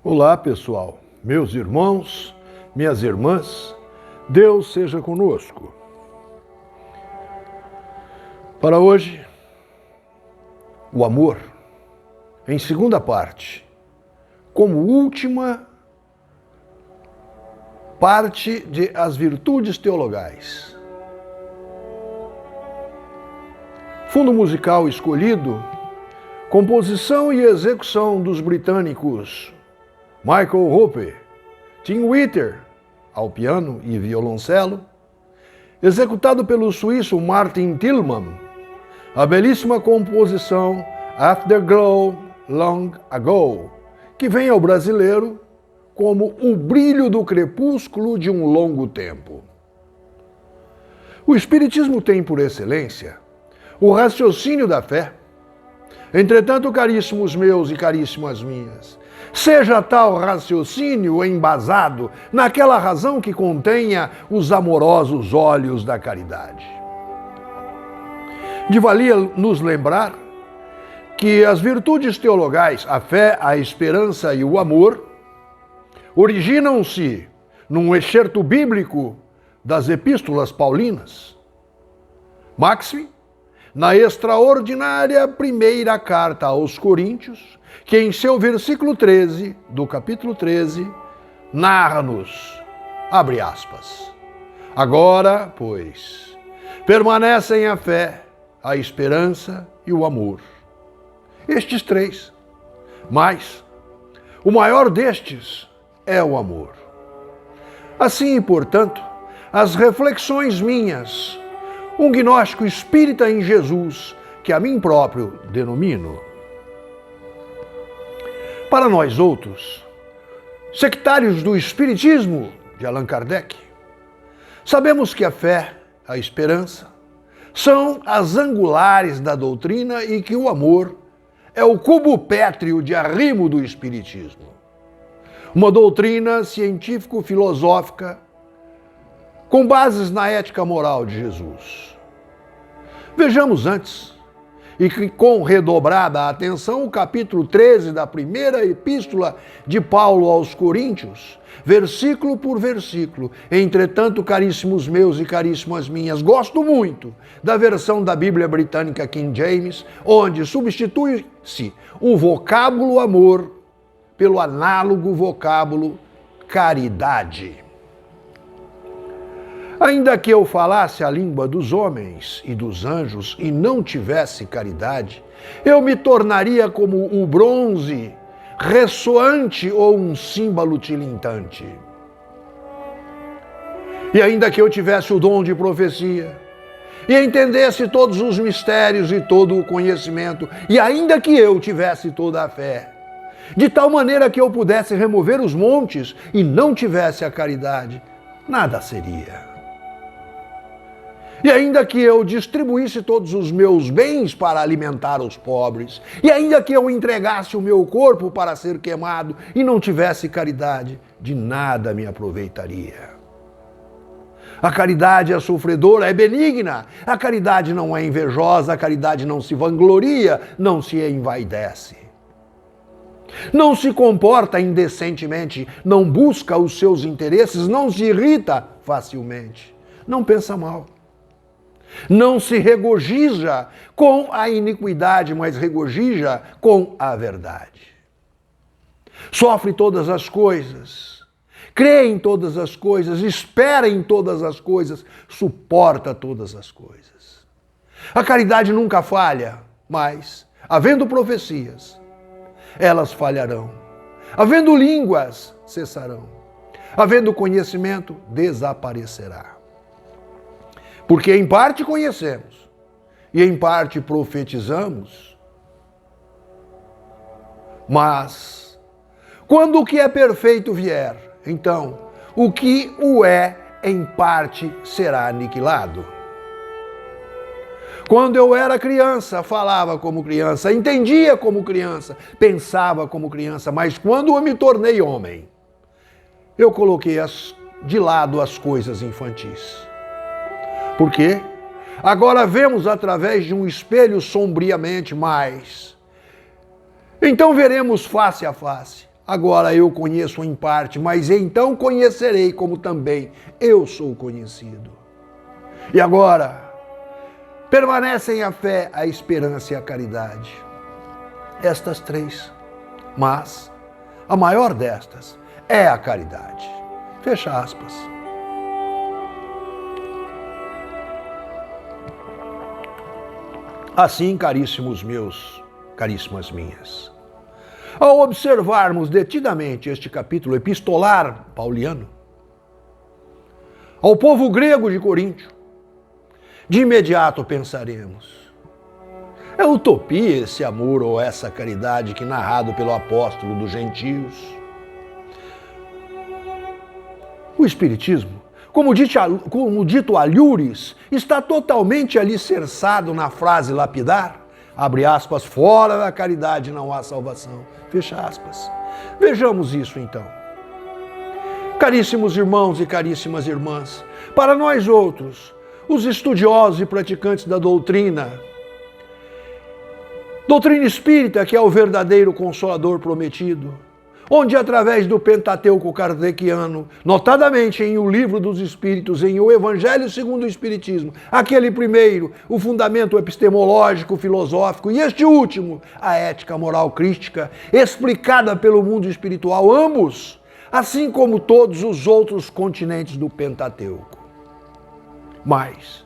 Olá, pessoal, meus irmãos, minhas irmãs, Deus seja conosco. Para hoje, o amor, em segunda parte, como última parte de as virtudes teologais. Fundo musical escolhido, composição e execução dos britânicos Michael Hope, Tim Witter, ao piano e violoncelo, executado pelo suíço Martin Tillmann, a belíssima composição Afterglow Long Ago, que vem ao brasileiro como o brilho do crepúsculo de um longo tempo. O Espiritismo tem por excelência o raciocínio da fé. Entretanto, caríssimos meus e caríssimas minhas, seja tal raciocínio embasado naquela razão que contenha os amorosos olhos da caridade. De valia nos lembrar que as virtudes teologais, a fé, a esperança e o amor, originam-se num excerto bíblico das epístolas paulinas. Maxime, na extraordinária primeira carta aos Coríntios, que em seu versículo 13, do capítulo 13, narra-nos, abre aspas, agora, pois, permanecem a fé, a esperança e o amor. Estes três, mas o maior destes é o amor. Assim, portanto, as reflexões minhas, um gnóstico espírita em Jesus, que a mim próprio denomino. Para nós outros, sectários do Espiritismo de Allan Kardec, sabemos que a fé, a esperança, são as angulares da doutrina e que o amor é o cubo pétreo de arrimo do Espiritismo. Uma doutrina científico-filosófica com bases na ética moral de Jesus. Vejamos antes, e que com redobrada atenção, o capítulo 13 da primeira epístola de Paulo aos Coríntios, versículo por versículo. Entretanto, caríssimos meus e caríssimas minhas, gosto muito da versão da Bíblia Britânica King James, onde substitui-se o vocábulo amor pelo análogo vocábulo caridade. Ainda que eu falasse a língua dos homens e dos anjos e não tivesse caridade, eu me tornaria como o bronze ressoante ou um símbolo tilintante. E ainda que eu tivesse o dom de profecia, e entendesse todos os mistérios e todo o conhecimento, e ainda que eu tivesse toda a fé, de tal maneira que eu pudesse remover os montes e não tivesse a caridade, nada seria. E ainda que eu distribuísse todos os meus bens para alimentar os pobres, e ainda que eu entregasse o meu corpo para ser queimado e não tivesse caridade, de nada me aproveitaria. A caridade é sofredora, é benigna. A caridade não é invejosa, a caridade não se vangloria, não se envaidece. Não se comporta indecentemente, não busca os seus interesses, não se irrita facilmente, não pensa mal. Não se regozija com a iniquidade, mas regozija com a verdade. Sofre todas as coisas, crê em todas as coisas, espera em todas as coisas, suporta todas as coisas. A caridade nunca falha, mas, havendo profecias, elas falharão. Havendo línguas, cessarão. Havendo conhecimento, desaparecerá. Porque em parte conhecemos e em parte profetizamos. Mas, quando o que é perfeito vier, então, o que o é, em parte, será aniquilado. Quando eu era criança, falava como criança, entendia como criança, pensava como criança, mas quando eu me tornei homem, eu coloquei de lado as coisas infantis. Por quê? Agora vemos através de um espelho sombriamente mais. Então veremos face a face. agora eu conheço em parte, mas então conhecerei como também eu sou conhecido. E agora, permanecem a fé, a esperança e a caridade. Estas três, mas a maior destas é a caridade. Fecha aspas. Assim, caríssimos meus, caríssimas minhas, ao observarmos detidamente este capítulo epistolar pauliano ao povo grego de Coríntio, de imediato pensaremos: é utopia esse amor ou essa caridade que, narrado pelo apóstolo dos gentios? O Espiritismo, como dito alhures, está totalmente alicerçado na frase lapidar, abre aspas, fora da caridade não há salvação, fecha aspas. Vejamos isso então. Caríssimos irmãos e caríssimas irmãs, para nós outros, os estudiosos e praticantes da doutrina espírita, que é o verdadeiro consolador prometido, onde através do Pentateuco kardeciano, notadamente em O Livro dos Espíritos, em O Evangelho segundo o Espiritismo, aquele primeiro, o fundamento epistemológico, filosófico, e este último, a ética moral crística, explicada pelo mundo espiritual, ambos, assim como todos os outros continentes do Pentateuco. Mas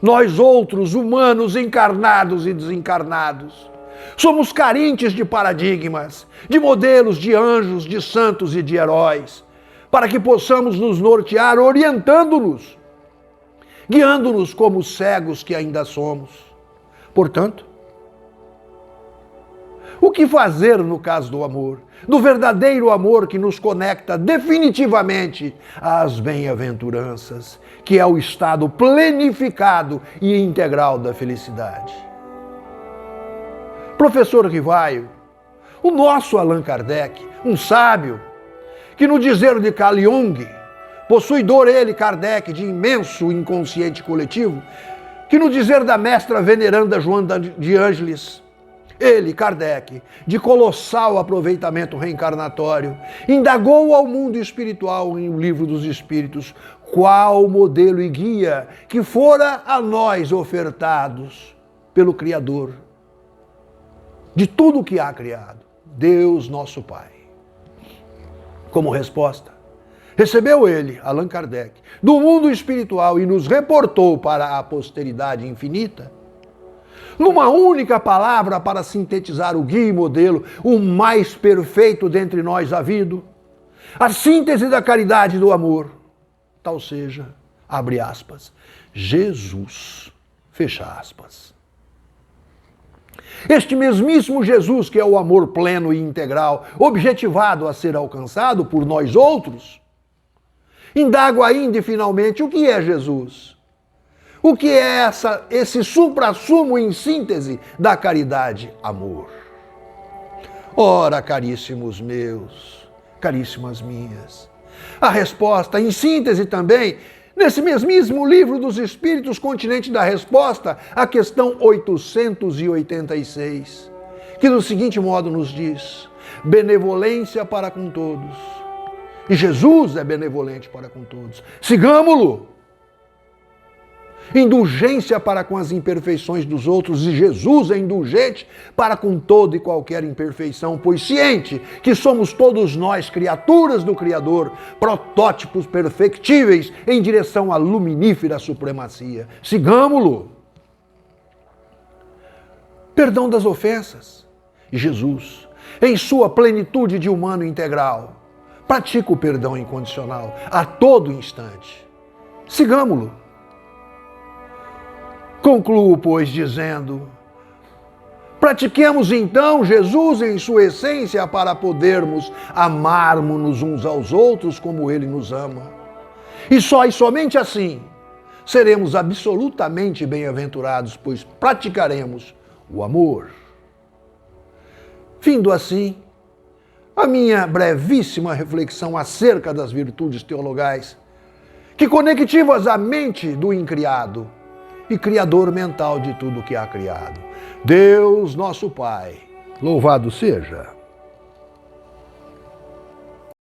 nós outros, humanos encarnados e desencarnados, somos carentes de paradigmas, de modelos de anjos, de santos e de heróis, para que possamos nos nortear, orientando-nos, guiando-nos como cegos que ainda somos. Portanto, o que fazer no caso do amor? Do verdadeiro amor que nos conecta definitivamente às bem-aventuranças, que é o estado plenificado e integral da felicidade. Professor Rivaio, o nosso Allan Kardec, um sábio, que no dizer de Carl Jung, possuidor ele, Kardec, de imenso inconsciente coletivo, que no dizer da mestra veneranda Joana de Ângeles, ele, Kardec, de colossal aproveitamento reencarnatório, indagou ao mundo espiritual em O Livro dos Espíritos qual o modelo e guia que fora a nós ofertados pelo Criador de tudo o que há criado, Deus nosso Pai. Como resposta, recebeu ele, Allan Kardec, do mundo espiritual e nos reportou para a posteridade infinita, numa única palavra para sintetizar o guia e modelo, o mais perfeito dentre nós havido, a síntese da caridade e do amor, tal seja, abre aspas, Jesus, fecha aspas. Este mesmíssimo Jesus, que é o amor pleno e integral, objetivado a ser alcançado por nós outros, indago ainda e finalmente o que é Jesus? O que é esse suprassumo em síntese da caridade, amor? Ora, caríssimos meus, caríssimas minhas, a resposta em síntese também, nesse mesmíssimo Livro dos Espíritos, Continente da Resposta, a questão 886, que do seguinte modo nos diz: benevolência para com todos. E Jesus é benevolente para com todos. Sigamo-lo. Indulgência para com as imperfeições dos outros, e Jesus é indulgente para com toda e qualquer imperfeição, pois ciente que somos todos nós criaturas do Criador, protótipos perfectíveis em direção à luminífera supremacia. Sigamo-lo. Perdão das ofensas. E Jesus, em sua plenitude de humano integral, pratica o perdão incondicional a todo instante. Sigamo-lo. Concluo, pois, dizendo: pratiquemos então Jesus em sua essência para podermos amarmos-nos uns aos outros como Ele nos ama. E só e somente assim seremos absolutamente bem-aventurados, pois praticaremos o amor. Findo assim a minha brevíssima reflexão acerca das virtudes teologais, que conectivas à mente do incriado e Criador mental de tudo que há criado. Deus, nosso Pai, louvado seja.